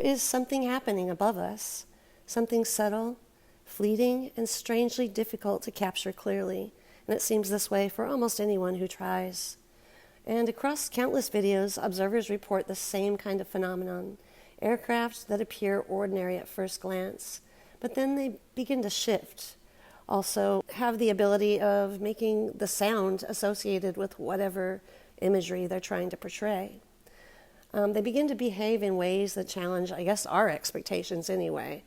is something happening above us, something subtle, fleeting, and strangely difficult to capture clearly, and it seems this way for almost anyone who tries. And across countless videos, observers report the same kind of phenomenon, aircraft that appear ordinary at first glance, but then they begin to shift, also have the ability of making the sound associated with whatever imagery they're trying to portray. They begin to behave in ways that challenge, I guess, our expectations anyway.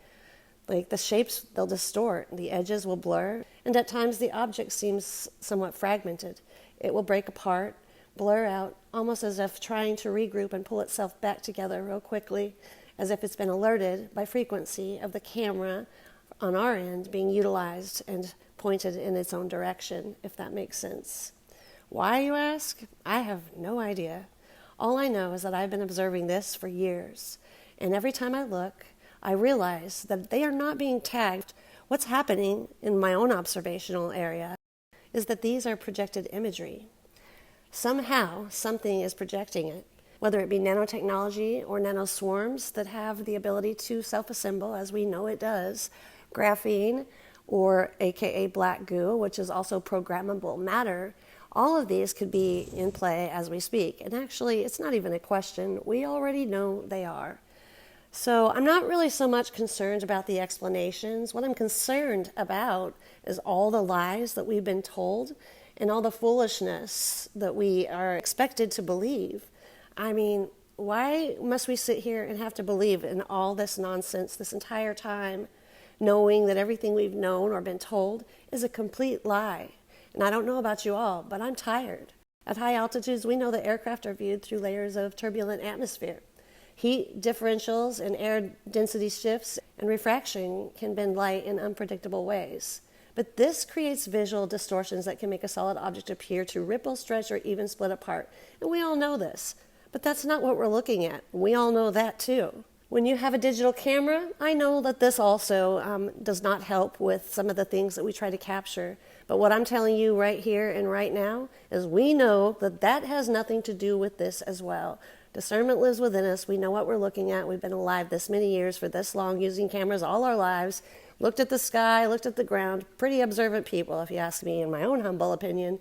Like the shapes, they'll distort, the edges will blur, and at times the object seems somewhat fragmented. It will break apart, blur out, almost as if trying to regroup and pull itself back together real quickly, as if it's been alerted by frequency of the camera on our end being utilized and pointed in its own direction, if that makes sense. Why, you ask? I have no idea. All I know is that I've been observing this for years, and every time I look, I realize that they are not being tagged. What's happening in my own observational area is that these are projected imagery. Somehow, something is projecting it, whether it be nanotechnology or nanoswarms that have the ability to self-assemble, as we know it does, graphene, or aka black goo, which is also programmable matter. All of these could be in play as we speak. And actually, it's not even a question. We already know they are. So I'm not really so much concerned about the explanations. What I'm concerned about is all the lies that we've been told and all the foolishness that we are expected to believe. I mean, why must we sit here and have to believe in all this nonsense this entire time, knowing that everything we've known or been told is a complete lie? And I don't know about you all, but I'm tired. At high altitudes, we know that aircraft are viewed through layers of turbulent atmosphere. Heat differentials and air density shifts and refraction can bend light in unpredictable ways. But this creates visual distortions that can make a solid object appear to ripple, stretch, or even split apart. And we all know this. But that's not what we're looking at. We all know that too. When you have a digital camera, I know that this also does not help with some of the things that we try to capture. But what I'm telling you right here and right now is we know that that has nothing to do with this as well. Discernment lives within us. We know what we're looking at. We've been alive this many years for this long, using cameras all our lives, looked at the sky, looked at the ground, pretty observant people, if you ask me, in my own humble opinion.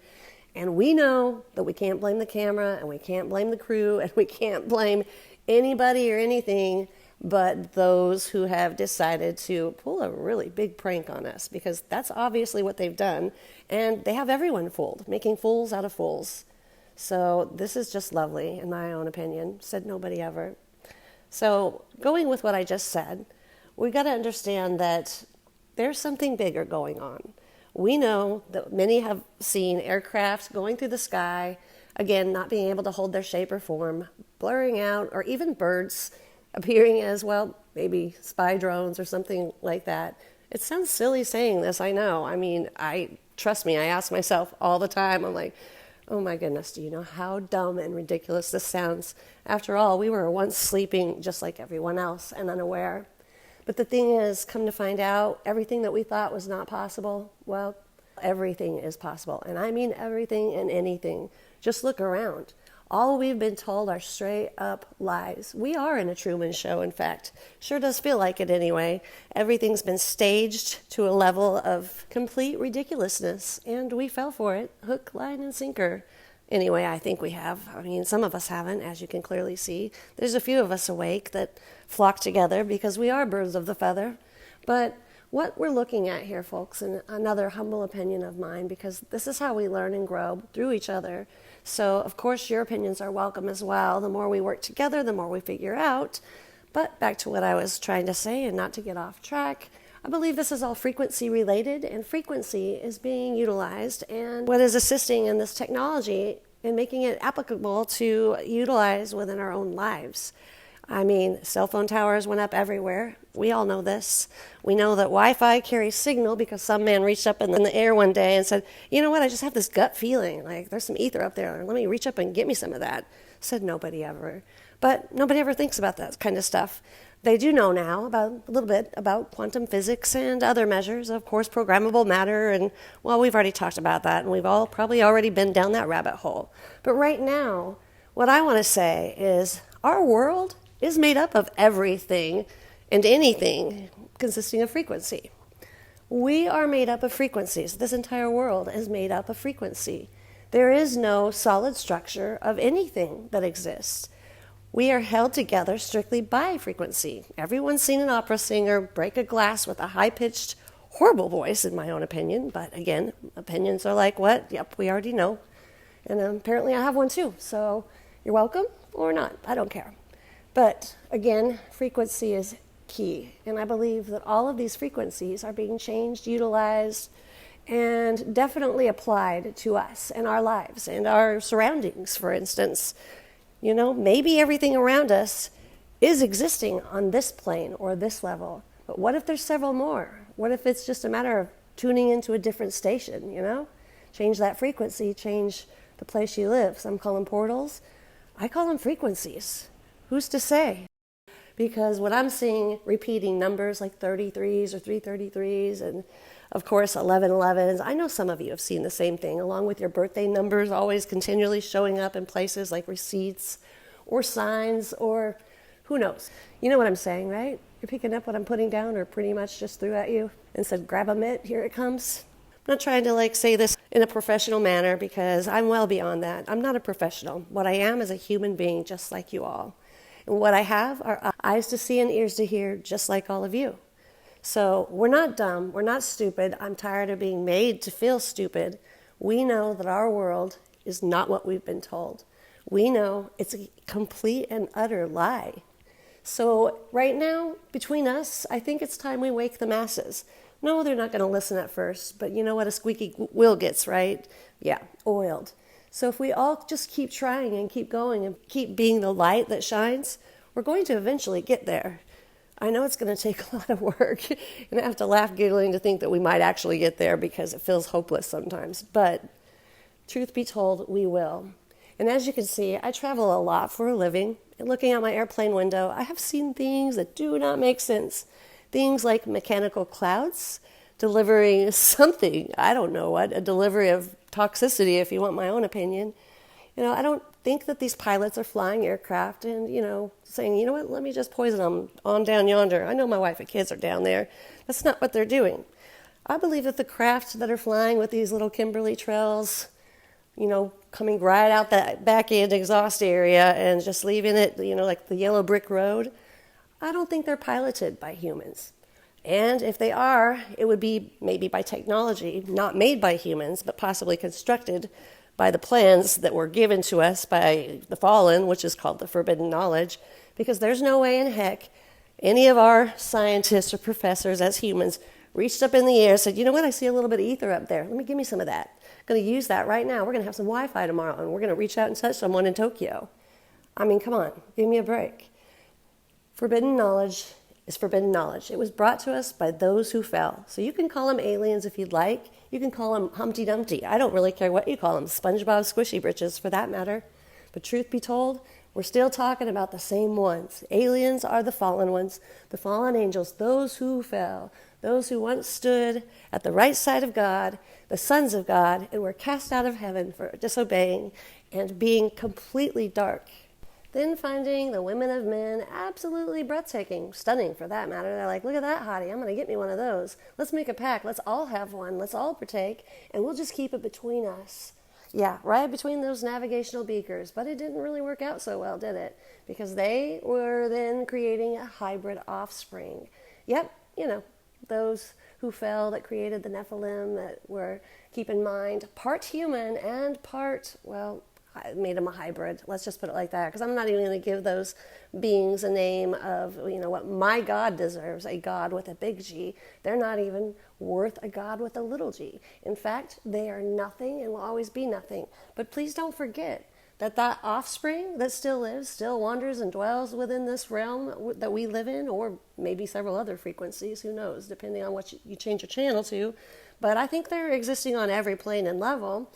And we know that we can't blame the camera, and we can't blame the crew, and we can't blame anybody or anything but those who have decided to pull a really big prank on us, because that's obviously what they've done, and they have everyone fooled, making fools out of fools. So this is just lovely, in my own opinion, said nobody ever. So going with what I just said, we got to understand that there's something bigger going on. We know that many have seen aircraft going through the sky, again, not being able to hold their shape or form, blurring out, or even birds appearing as, well, maybe spy drones or something like that. It sounds silly saying this, I know. I mean, trust me, I ask myself all the time, I'm like, oh my goodness, do you know how dumb and ridiculous this sounds? After all, we were once sleeping just like everyone else and unaware. But the thing is, come to find out, everything that we thought was not possible, well, everything is possible. And I mean everything and anything. Just look around. All we've been told are straight up lies. We are in a Truman Show, in fact. Sure does feel like it anyway. Everything's been staged to a level of complete ridiculousness, and we fell for it, hook, line, and sinker. Anyway, I think we have. I mean, some of us haven't, as you can clearly see. There's a few of us awake that flock together because we are birds of the feather. But what we're looking at here, folks, and another humble opinion of mine, because this is how we learn and grow, through each other. So, of course, your opinions are welcome as well. The more we work together, the more we figure out. But back to what I was trying to say, and not to get off track, I believe this is all frequency related, and frequency is being utilized, and what is assisting in this technology and making it applicable to utilize within our own lives. I mean, cell phone towers went up everywhere. We all know this. We know that Wi-Fi carries signal because some man reached up in the air one day and said, you know what, I just have this gut feeling, like there's some ether up there. Let me reach up and get me some of that. Said nobody ever. But nobody ever thinks about that kind of stuff. They do know now a little bit about quantum physics and other measures, of course, programmable matter, and, well, we've already talked about that, and we've all probably already been down that rabbit hole. But right now, what I want to say is our world is made up of everything and anything consisting of frequency. We are made up of frequencies. This entire world is made up of frequency. There is no solid structure of anything that exists. We are held together strictly by frequency. Everyone's seen an opera singer break a glass with a high-pitched, horrible voice, in my own opinion. But again, opinions are like what? Yep, we already know. And apparently I have one too. So you're welcome or not. I don't care. But again, frequency is key. And I believe that all of these frequencies are being changed, utilized, and definitely applied to us and our lives and our surroundings, for instance. You know, maybe everything around us is existing on this plane or this level. But what if there's several more? What if it's just a matter of tuning into a different station, you know? Change that frequency, change the place you live. Some call them portals. I call them frequencies. Who's to say? Because when I'm seeing repeating numbers like 33s or 333s and, of course, 1111s, I know some of you have seen the same thing, along with your birthday numbers always continually showing up in places like receipts or signs or who knows. You know what I'm saying, right? You're picking up what I'm putting down or pretty much just threw at you and said, grab a mitt, here it comes. I'm not trying to say this in a professional manner because I'm well beyond that. I'm not a professional. What I am is a human being just like you all. And what I have are eyes to see and ears to hear, just like all of you. So we're not dumb. We're not stupid. I'm tired of being made to feel stupid. We know that our world is not what we've been told. We know it's a complete and utter lie. So right now, between us, I think it's time we wake the masses. No, they're not going to listen at first, but you know what a squeaky wheel gets, right? Yeah, oiled. So if we all just keep trying and keep going and keep being the light that shines, we're going to eventually get there. I know it's going to take a lot of work, and I have to laugh giggling to think that we might actually get there because it feels hopeless sometimes. But truth be told, we will. And as you can see, I travel a lot for a living, and looking out my airplane window, I have seen things that do not make sense. Things like mechanical clouds delivering something, I don't know what, a delivery of toxicity, if you want my own opinion. You know, I don't think that these pilots are flying aircraft and, saying, you know what, let me just poison them on down yonder. I know my wife and kids are down there. That's not what they're doing. I believe that the craft that are flying with these little Kimberly trails, coming right out that back end exhaust area and just leaving it, like the yellow brick road, I don't think they're piloted by humans. And if they are, it would be maybe by technology, not made by humans, but possibly constructed by the plans that were given to us by the fallen, which is called the forbidden knowledge, because there's no way in heck any of our scientists or professors as humans reached up in the air and said, you know what, I see a little bit of ether up there. Give me some of that. I'm going to use that right now. We're going to have some Wi-Fi tomorrow, and we're going to reach out and touch someone in Tokyo. I mean, come on, give me a break. Forbidden knowledge is forbidden knowledge. It was brought to us by those who fell. So you can call them aliens if you'd like. You can call them Humpty Dumpty. I don't really care what you call them. SpongeBob Squishy Britches, for that matter. But truth be told, we're still talking about the same ones. Aliens are the fallen ones, the fallen angels, those who fell, those who once stood at the right side of God, the sons of God, and were cast out of heaven for disobeying and being completely dark. Then finding the women of men absolutely breathtaking, stunning for that matter. They're like, look at that hottie, I'm going to get me one of those. Let's make a pact, let's all have one, let's all partake, and we'll just keep it between us. Yeah, right between those navigational beakers. But it didn't really work out so well, did it? Because they were then creating a hybrid offspring. Yep, those who fell that created the Nephilim that were, keep in mind, part human and part, I made them a hybrid. Let's just put it like that, because I'm not even going to give those beings a name of, what my God deserves, a God with a big G. They're not even worth a God with a little g. In fact, they are nothing and will always be nothing. But please don't forget that offspring that still lives, still wanders and dwells within this realm that we live in, or maybe several other frequencies, who knows, depending on what you change your channel to. But I think they're existing on every plane and level.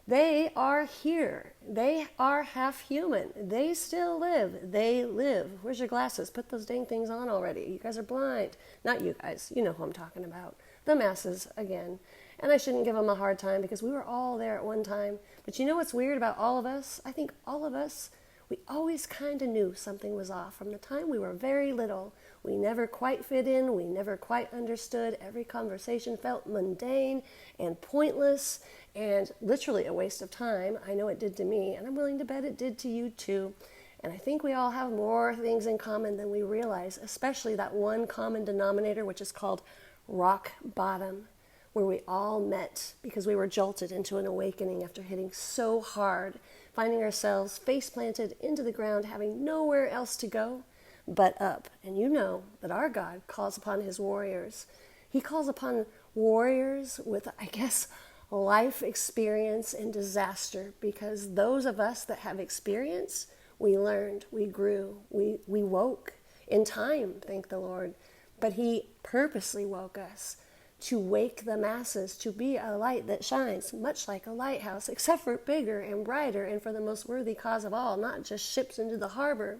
They are here. They are half human. They still live. They live. Where's your glasses? Put those dang things on already. You guys are blind. Not you guys. You know who I'm talking about. The masses, again. And I shouldn't give them a hard time because we were all there at one time. But you know what's weird about all of us? I think all of us We always kind of knew something was off from the time we were very little. We never quite fit in. We never quite understood. Every conversation felt mundane and pointless and literally a waste of time. I know it did to me, and I'm willing to bet it did to you too. And I think we all have more things in common than we realize, especially that one common denominator, which is called rock bottom, where we all met because we were jolted into an awakening after hitting so hard, finding ourselves face planted into the ground, having nowhere else to go but up. And you know that our God calls upon his warriors. He calls upon warriors with, I guess, life experience in disaster, because those of us that have experience, we learned, we grew, we woke in time, thank the Lord. But he purposely woke us to wake the masses, to be a light that shines, much like a lighthouse, except for bigger and brighter and for the most worthy cause of all, not just ships into the harbor,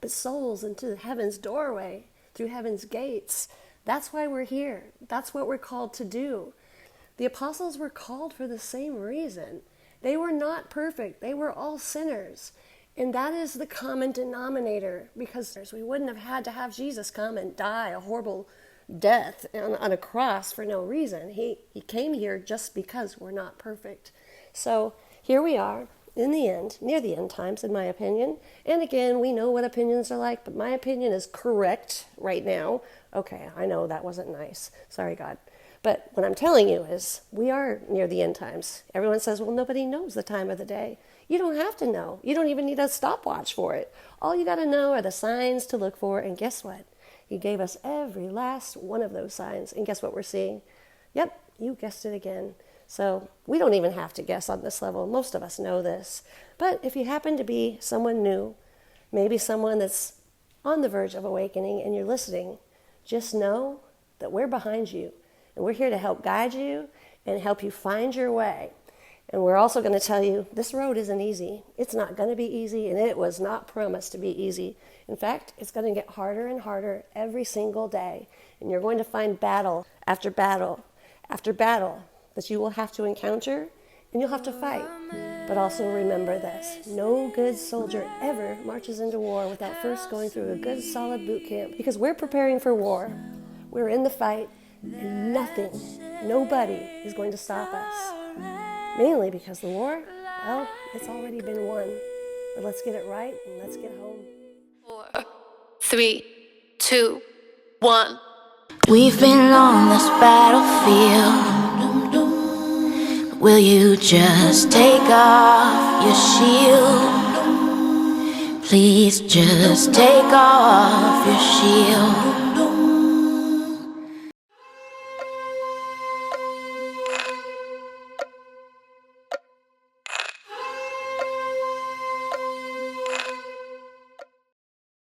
but souls into heaven's doorway, through heaven's gates. That's why we're here. That's what we're called to do. The apostles were called for the same reason. They were not perfect. They were all sinners. And that is the common denominator, because we wouldn't have had to have Jesus come and die a horrible death on a cross for no reason. He came here just because we're not perfect. So here we are in the end, near the end times, in my opinion. And again, we know what opinions are like, but my opinion is correct right now. Okay, I know that wasn't nice. Sorry, God. But what I'm telling you is we are near the end times. Everyone says, well, nobody knows the time of the day. You don't have to know. You don't even need a stopwatch for it. All you got to know are the signs to look for. And guess what? He gave us every last one of those signs. And guess what we're seeing? Yep, you guessed it again. So we don't even have to guess on this level. Most of us know this. But if you happen to be someone new, maybe someone that's on the verge of awakening and you're listening, just know that we're behind you. And we're here to help guide you and help you find your way. And we're also going to tell you this road isn't easy. It's not going to be easy, and it was not promised to be easy. In fact, it's going to get harder and harder every single day. And you're going to find battle after battle after battle that you will have to encounter, and you'll have to fight. But also remember this: no good soldier ever marches into war without first going through a good solid boot camp, because we're preparing for war. We're in the fight, and nothing, nobody is going to stop us. Mainly because the war, well, it's already been won. But let's get it right and let's get home. 4, 3, 2, 1. We've been on this battlefield. Will you just take off your shield? Please just take off your shield.